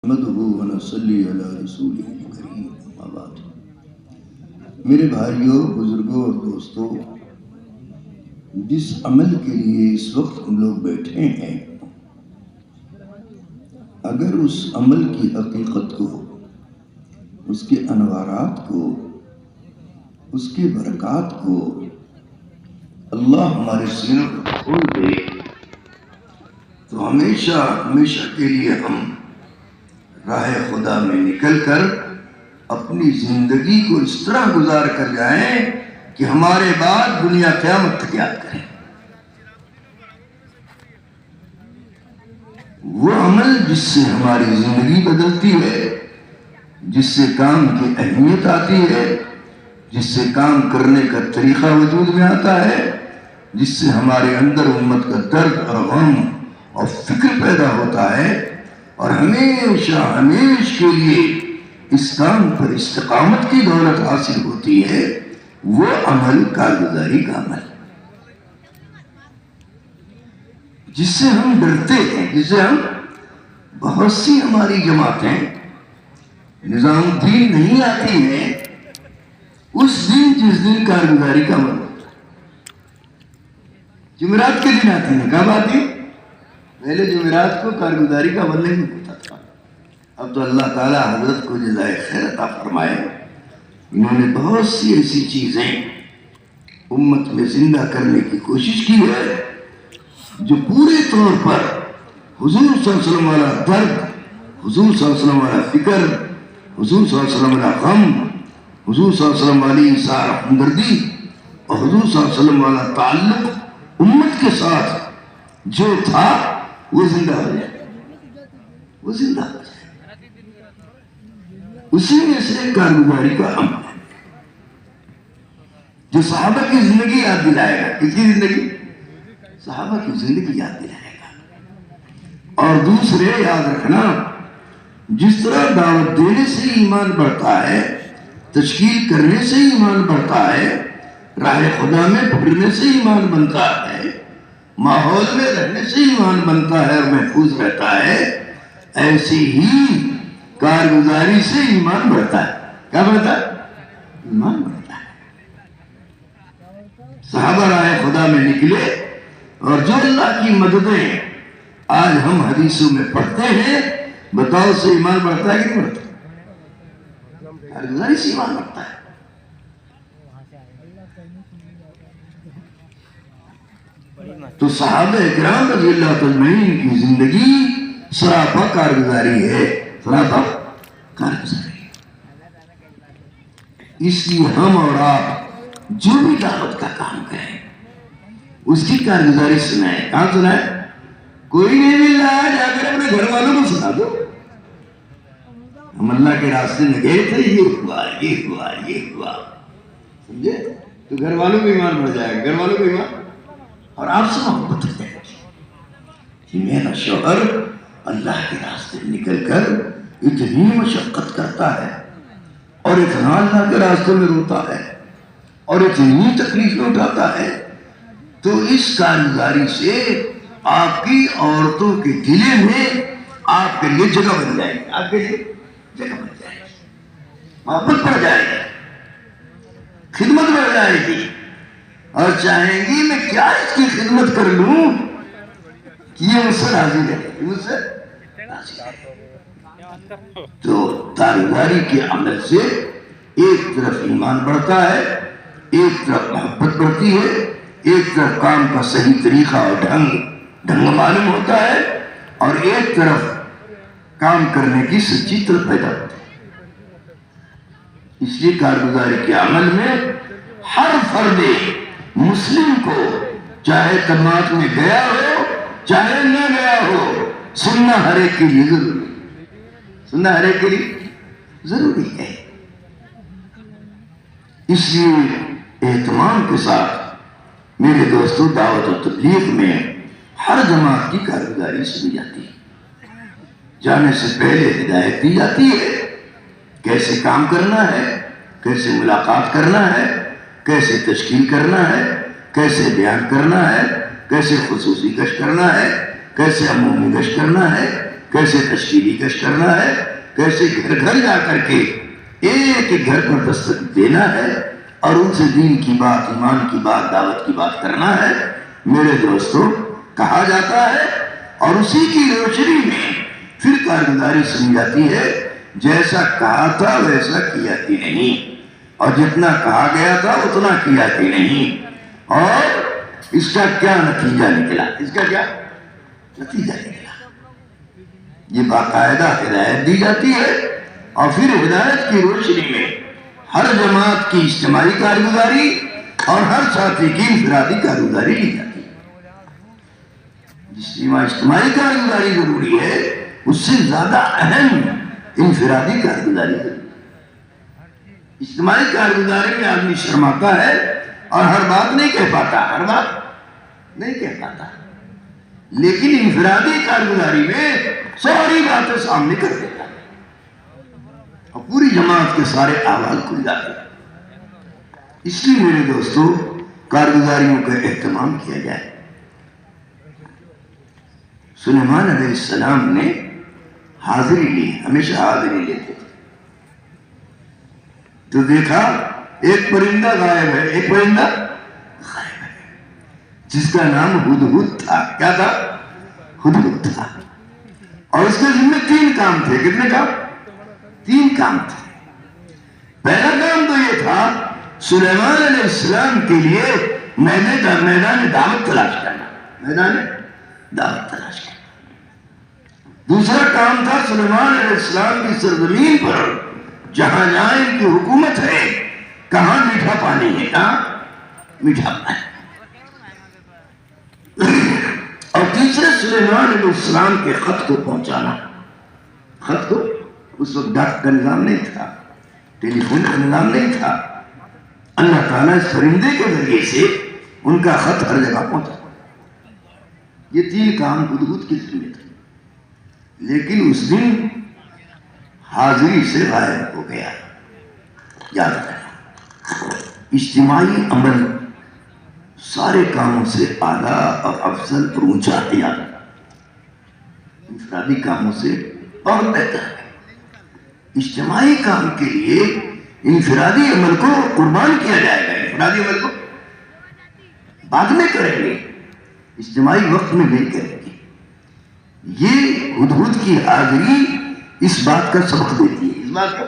نحمده ونصلی علی رسولہ الکریم اما بعد۔ میرے بھائیوں، بزرگوں اور دوستوں، جس عمل کے لیے اس وقت ہم لوگ بیٹھے ہیں، اگر اس عمل کی حقیقت کو، اس کے انوارات کو، اس کے برکات کو اللہ ہمارے سینوں کو کھول دے تو ہمیشہ کے لیے ہم راہ خدا میں نکل کر اپنی زندگی کو اس طرح گزار کر جائیں کہ ہمارے بعد دنیا قیامت تک یاد کرے۔ وہ عمل جس سے ہماری زندگی بدلتی ہے، جس سے کام کی اہمیت آتی ہے، جس سے کام کرنے کا طریقہ وجود میں آتا ہے، جس سے ہمارے اندر امت کا درد اور غم اور فکر پیدا ہوتا ہے اور ہمیشہ کے لیے اس کام پر استقامت کی دولت حاصل ہوتی ہے، وہ عمل کارگزاری کا عمل، جس سے ہم ڈرتے ہیں، جس سے ہم بہت سی ہماری جماعتیں نظام الدین نہیں آتی ہیں اس دن، جس دن کارگزاری کا عمل ہوتا ہے۔ جمعرات کے دن آتی ہیں، کب آتی؟ پہلے جمعرات کو کارگزاری کا عمل نہیں ہوتا تھا۔ اب تو اللہ تعالیٰ حضرت کو جزائے خیر عطا فرمائے، انہوں نے بہت سی ایسی چیزیں امت میں زندہ کرنے کی کوشش کی ہے جو پورے طور پر حضور صلی اللہ علیہ وسلم والا درد، حضور صلی اللہ علیہ وسلم والا فکر، حضور صلی اللہ علیہ وسلم والا غم، حضور صلی اللہ علیہ وسلم والی اظہار ہمدردی اور حضور صلی اللہ علیہ وسلم والا تعلق امت کے ساتھ جو تھا وہ زندہ ہو جائے، وہ زندہ ہو جائے۔ اسی میں سے کارگزاری کا عمل ہے جو صحابہ کی زندگی یاد دلائے گا۔ کس کی زندگی؟ صحابہ کی زندگی یاد دلائے گا۔ اور دوسرے یاد رکھنا، جس طرح دعوت دینے سے ایمان بڑھتا ہے، تشکیل کرنے سے ایمان بڑھتا ہے، راہ خدا میں پھرنے سے ایمان بنتا ہے، ماحول میں رہنے سے ایمان بنتا ہے اور محفوظ رہتا ہے، ایسی ہی کارگزاری سے ایمان بڑھتا ہے۔ کیا بڑھتا ہے؟ ایمان بڑھتا ہے۔ صحابہ راہ خدا میں نکلے اور جو اللہ کی مددیں آج ہم حدیثوں میں پڑھتے ہیں، بتاؤ اس سے ایمان بڑھتا ہے کہ نہیں بڑھتا؟ کارگزاری سے ایمان بڑھتا ہے۔ تو صحابہ کرام رضی اللہ تعالیٰ کی زندگی سراپا کارگزاری ہے، سراپا کارگزاری ہے۔ اس لیے ہم اور آپ جو بھی دعوت کا کام کریں اس کی کارگزاری سنائیں۔ کہاں سنائیں؟ کوئی نہیں مل رہا ہے، جا کر اپنے گھر والوں کو سنا دو۔ ہم اللہ کے راستے میں گئے تھے، یہ ہوا، یہ ہوا، یہ ہوا، سمجھے؟ تو گھر والوں کو ایمان بڑھ جائے گا، گھر والوں کو ایمان اور آپ سے محبت ہو جائے گی کہ میرا شوہر اللہ کے راستے نکل کر اتنی مشقت کرتا ہے اور اتنا اللہ کے راستے میں روتا ہے اور اتنی تکلیفیں اٹھاتا ہے، تو اس کارگزاری سے آپ کی عورتوں کے دلے میں آپ کے لیے جگہ بن جائے گی، آپ کے لیے جگہ بن جائے گی، محبت بڑھ جائے گی، خدمت بڑھ جائے گی اور چاہیں گی میں کیا اس کی خدمت کر لوں کہ یہ مجھ سے راضی ہے، مجھ سے راضی ہے۔ تو کارگزاری کے عمل سے ایک طرف ایمان بڑھتا ہے، ایک طرف محبت بڑھتی ہے، ایک طرف کام کا صحیح طریقہ اور ڈھنگ معلوم ہوتا ہے، اور ایک طرف کام کرنے کی سچی طلب پیدا ہوتی ہے۔ اس لیے کارگزاری کے عمل میں ہر فرد مسلم کو، چاہے جماعت میں گیا ہو چاہے نہ گیا ہو، سننا ہر ایک کے لیے ضروری ہے، سننا ہر ایک کے لیے ضروری ہے۔ اس لیے اہتمام کے ساتھ میرے دوستوں، دعوت و تبلیغ میں ہر جماعت کی کارگزاری سنی جاتی ہے۔ جانے سے پہلے ہدایت دی جاتی ہے، کیسے کام کرنا ہے، کیسے ملاقات کرنا ہے، کیسے تشکیل کرنا ہے، کیسے بیان کرنا ہے، کیسے خصوصی گشت کرنا ہے، کیسے عمومی گشت کرنا ہے، کیسے تشکیلی کش کرنا ہے، کیسے گھر گھر جا کر کے ایک ایک گھر پر دستک دینا ہے اور ان سے دین کی بات، ایمان کی بات، دعوت کی بات کرنا ہے، میرے دوستوں کہا جاتا ہے۔ اور اسی کی روشنی میں پھر کارگزاری سنی جاتی ہے، جیسا کہا تھا ویسا کیا کہ نہیں، اور جتنا کہا گیا تھا اتنا کیا کہ نہیں، اور اس کا کیا نتیجہ نکلا، اس کا کیا نتیجہ نکلا۔ یہ باقاعدہ ہدایت دی جاتی ہے، اور پھر ہدایت کی روشنی میں ہر جماعت کی اجتماعی کارگزاری اور ہر ساتھی کی انفرادی کارگزاری لی جاتی ہے۔ اجتماعی کارگزاری ضروری ہے، اس سے زیادہ اہم انفرادی کارگزاری ضروری ہے۔ اجتماعی کارگزاری میں آدمی شرماتا ہے اور ہر بات نہیں کہہ پاتا، ہر بات نہیں کہہ پاتا، لیکن انفرادی کارگزاری میں ساری باتیں سامنے کر دیتا ہے اور پوری جماعت کے سارے احوال کھل جاتے ہیں۔ اس لیے میرے دوستو کارگزاریوں کا اہتمام کیا جائے۔ سلیمان علیہ السلام نے حاضری لی، ہمیشہ حاضری لیتے تھے، تو دیکھا ایک پرندہ غائب ہے، ایک پرندہ غائب ہے، جس کا نام ہدہد تھا۔ کیا تھا؟ ہدہد تھا، اور اس کے ذمہ 3 کام تھے۔ کتنے کام؟ 3 کام تھے۔ پہلا کام تو یہ تھا سلیمان علیہ السلام کے لیے میدان دعوت تلاش کرنا، میدان دعوت تلاش کرنا۔ دوسرا کام تھا سلیمان علیہ السلام کی سرزمین پر جہاں ان کی حکومت ہے، کہاں میٹھا پانی ہے، کہاں میٹھا پانی، اور تیسرے سلیمان علیہ السلام کے خط کو پہنچانا۔ خط کو، اس وقت ڈاک کا نظام نہیں تھا، ٹیلی فون کا نظام نہیں تھا، اللہ تعالیٰ اس پرندے کے ذریعے سے ان کا خط ہر جگہ پہنچا۔ یہ 3 کام ہدہد کی ذمہ تھے، لیکن اس دن حاضری سے غائب ہو گیا۔ یاد رکھنا، اجتماعی عمل سارے کاموں سے اعلیٰ اور افضل اور اونچا ہے، یاد رکھنا، انفرادی کاموں سے بہت بہتر ہے۔ اجتماعی کام کے لیے انفرادی عمل کو قربان کیا جائے گا، انفرادی عمل کو بعد میں کریں گے، اجتماعی وقت میں نہیں کریں گے۔ یہ ہدہد کی حاضری اس بات کا سبق دیتی ہے، اس بات کا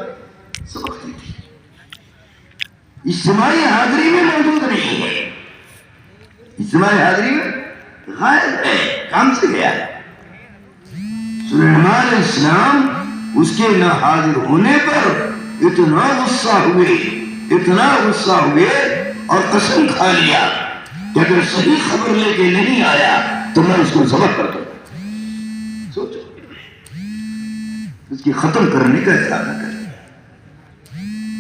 سبق دیتی ہے۔ اجتماعی حاضری میں موجود نہیں ہے، اجتماعی حاضری میں غائب ہے، کام سے گیا ہے۔ سلیمان علیہ السلام اس کے نہ حاضر ہونے پر اتنا غصہ ہوئے اور قسم کھا لیا کہ اگر صحیح خبر لے کے نہیں آیا تو میں اس کو ذبح کر دوں۔ سوچو، اس کی ختم کرنے کا ارادہ کر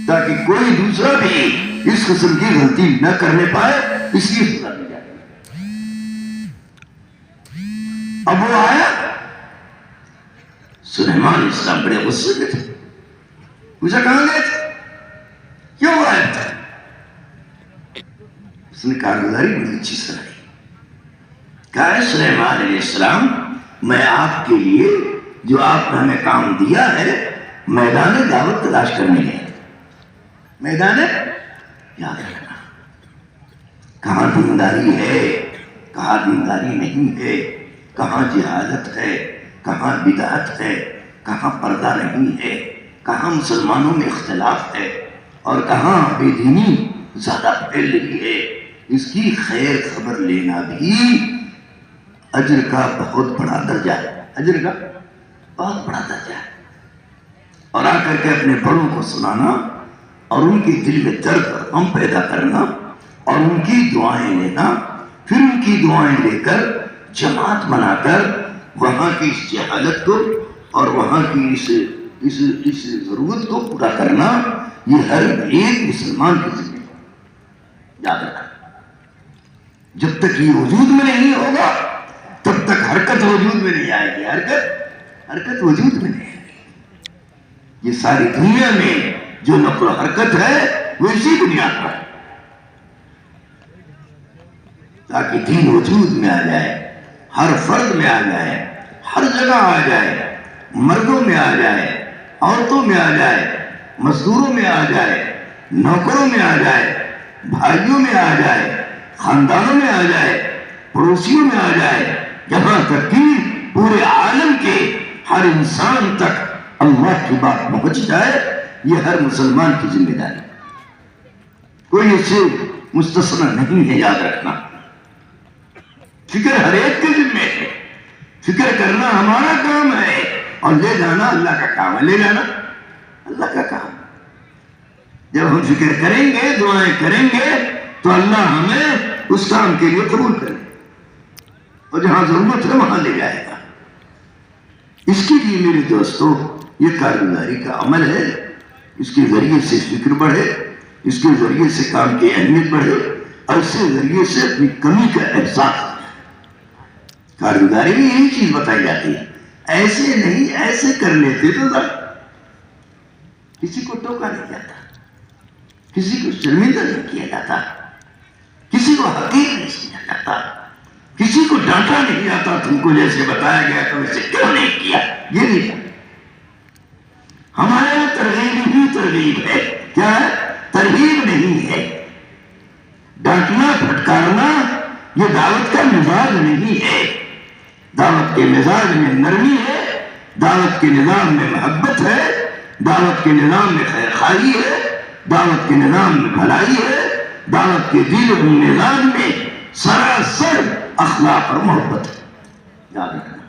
تاکہ کوئی دوسرا بھی اس قسم کی غلطی نہ کرنے پائے، اس کی سزا دی جائے۔ اب وہ آیا، سلیمان علیہ السلام بڑے غصے میں تھے، پوچھا کہاں گئے تھے، کیوں غائب تھے؟ اس نے کارگزاری بڑی اچھی سنائی، کہا سلیمان علیہ السلام میں آپ کے لیے جو آپ نے ہمیں کام دیا ہے میدان دعوت تلاش کرنے گئے، میدان یاد رکھنا، کہاں دینداری ہے، کہاں دینداری نہیں ہے، کہاں جہالت ہے، کہاں بدعت ہے، کہاں پردہ نہیں ہے، کہاں مسلمانوں میں اختلاف ہے، اور کہاں بے دینی زیادہ پھیل رہی ہے، اس کی خیر خبر لینا بھی اجر کا بہت بڑا درجہ ہے، اجر کا بہت بڑا درجہ ہے۔ اور آ کر کے اپنے بڑوں کو سنانا اور ان کے دل میں درد اور غم پیدا کرنا اور ان کی دعائیں لینا، پھر ان کی دعائیں لے کر جماعت بنا کر وہاں کی اس جہالت کو اور وہاں کی اس ضرورت کو پورا کرنا، یہ ہر ایک مسلمان کی ذمہ ہے، یاد رکھنا۔ جب تک یہ وجود میں نہیں ہوگا تب تک حرکت وجود میں نہیں آئے گی، حرکت وجود میں نہیں آئے گی۔ یہ ساری دنیا میں جو نقل و حرکت ہے وہ اسی بنیاد پر ہے، تاکہ دین وجود میں آ جائے، ہر فرد میں آ جائے، ہر جگہ آ جائے، مردوں میں آ جائے، عورتوں میں آ جائے، مزدوروں میں آ جائے، نوکروں میں آ جائے، بھائیوں میں آ جائے، خاندانوں میں آ جائے، پڑوسیوں میں آ جائے، یہاں تک کہ پورے عالم کے ہر انسان تک اللہ کی بات پہنچ جائے، یہ ہر مسلمان کی ذمہ داری۔ کوئی اسے مستثنی نہیں ہے، یاد رکھنا۔ فکر ہر ایک کے ذمہ ہے، فکر کرنا ہمارا کام ہے، اور لے جانا اللہ کا کام ہے، لے جانا اللہ کا کام ہے۔ جب ہم فکر کریں گے، دعائیں کریں گے، تو اللہ ہمیں اس کام کے لیے قبول کرے، اور جہاں ضرورت ہے وہاں لے جائے گا۔ اس کے لیے میرے دوستو یہ کارگزاری کا عمل ہے، اس کے ذریعے سے فکر بڑھے، اس کے ذریعے سے کام کی اہمیت بڑھے، اور اس کے ذریعے سے اپنی کمی کا احساس ہو۔ کارگزاری میں یہی چیز بتائی جاتی ہے، ایسے نہیں ایسے کر لیتے تو کسی کو ٹوکا نہیں جاتا، کسی کو شرمندہ نہیں کیا جاتا، کسی کو حقیر نہیں سمجھا جاتا، کسی کو ڈانٹا نہیں جاتا، تم کو جیسے بتایا گیا تم اسے کیوں نہیں کیا، یہ نہیں ہے۔ ہمارے یہاں ترغیب ہی ترغیب ہے، کیا ہے؟ ترغیب نہیں ہے۔ ڈانٹنا پھٹکارنا یہ دعوت کا مزاج نہیں ہے۔ دعوت کے مزاج میں نرمی ہے، دعوت کے نظام میں محبت ہے، دعوت کے نظام میں خیر خواہی ہے، دعوت کے نظام میں بھلائی ہے، دعوت کے دین و نظام میں سراسر اخلاق اور محبت ہے۔ یاد رکھنا،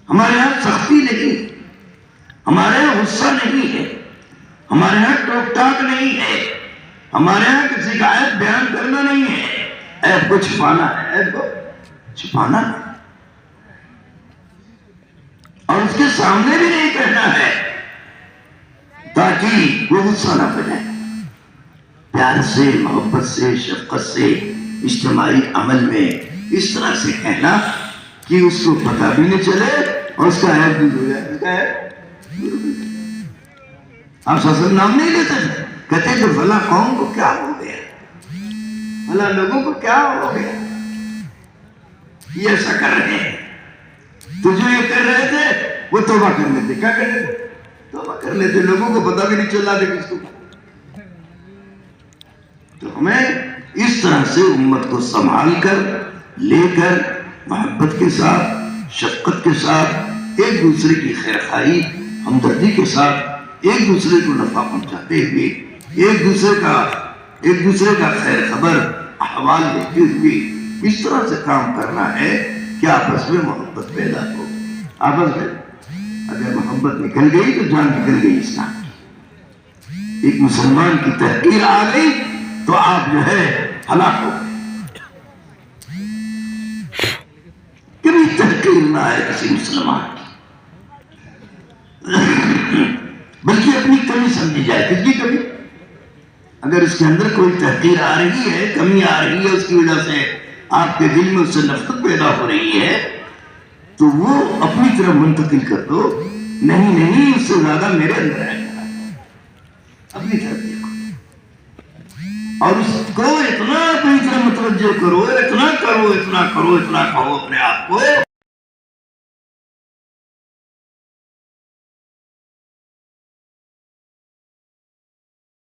ہمارے یہاں سختی نہیں، ہمارے یہاں غصہ نہیں ہے، ہمارے یہاں ٹوک ٹاک نہیں ہے، ہمارے یہاں کسی کا عیب بیان کرنا نہیں ہے، عیب کو چھپانا ہے، عیب کو چھپانا ہے، اور اس کے سامنے بھی نہیں کہنا ہے تاکہ وہ غصہ نہ ہو جائے۔ پیار سے، محبت سے، شفقت سے، اجتماعی عمل میں اس طرح سے کہنا کہ اس کو پتہ بھی نہیں چلے اور اس کا عیب بھی ہو جائے۔ اس کا عیب آپ سسل نام نہیں لیتے تھے، کہتے کہ بھلا قوم کو کیا ہو گیا، بھلا لوگوں کو کیا ہو گیا، یہ ایسا کر رہے ہیں۔ تو جو یہ کر رہے تھے وہ توبہ کر لیتے، کیا کر لیتے؟ توبہ کر لیتے، لوگوں کو پتہ بھی نہیں چلا تھا کس کو۔ تو ہمیں اس طرح سے امت کو سنبھال کر، لے کر، محبت کے ساتھ، شفقت کے ساتھ، ایک دوسرے کی خیر خواہی، ہمدردی کے ساتھ، ایک دوسرے کو نفع پہنچاتے ہوئے، ایک دوسرے کا خیر خبر احوال لیتے ہوئے اس طرح سے کام کرنا ہے کہ آپس میں محبت پیدا ہو۔ آپس میں اگر محبت نکل گئی تو جان نکل گئی اسلام کی۔ ایک مسلمان کی تحقیر آ گئی تو آپ جو ہے ہلاک ہو گئے۔ کبھی تحقیر نہ آئے کسی مسلمان کی، بلکہ اپنی کمی سمجھی جائے۔ کس کی کمی؟ اگر اس کے اندر کوئی تحقیر آ رہی ہے، کمی آ رہی ہے، اس کی وجہ سے آپ کے دل میں اس سے نفرت پیدا ہو رہی ہے، تو وہ اپنی طرف منتقل کر دو۔ نہیں، اس سے زیادہ میرے اندر ہے، اپنی طرف دیکھو، اور اس کو اتنا اپنی طرف متوجہ کرو، اتنا کرو، اتنا کرو، اتنا کہو اپنے آپ کو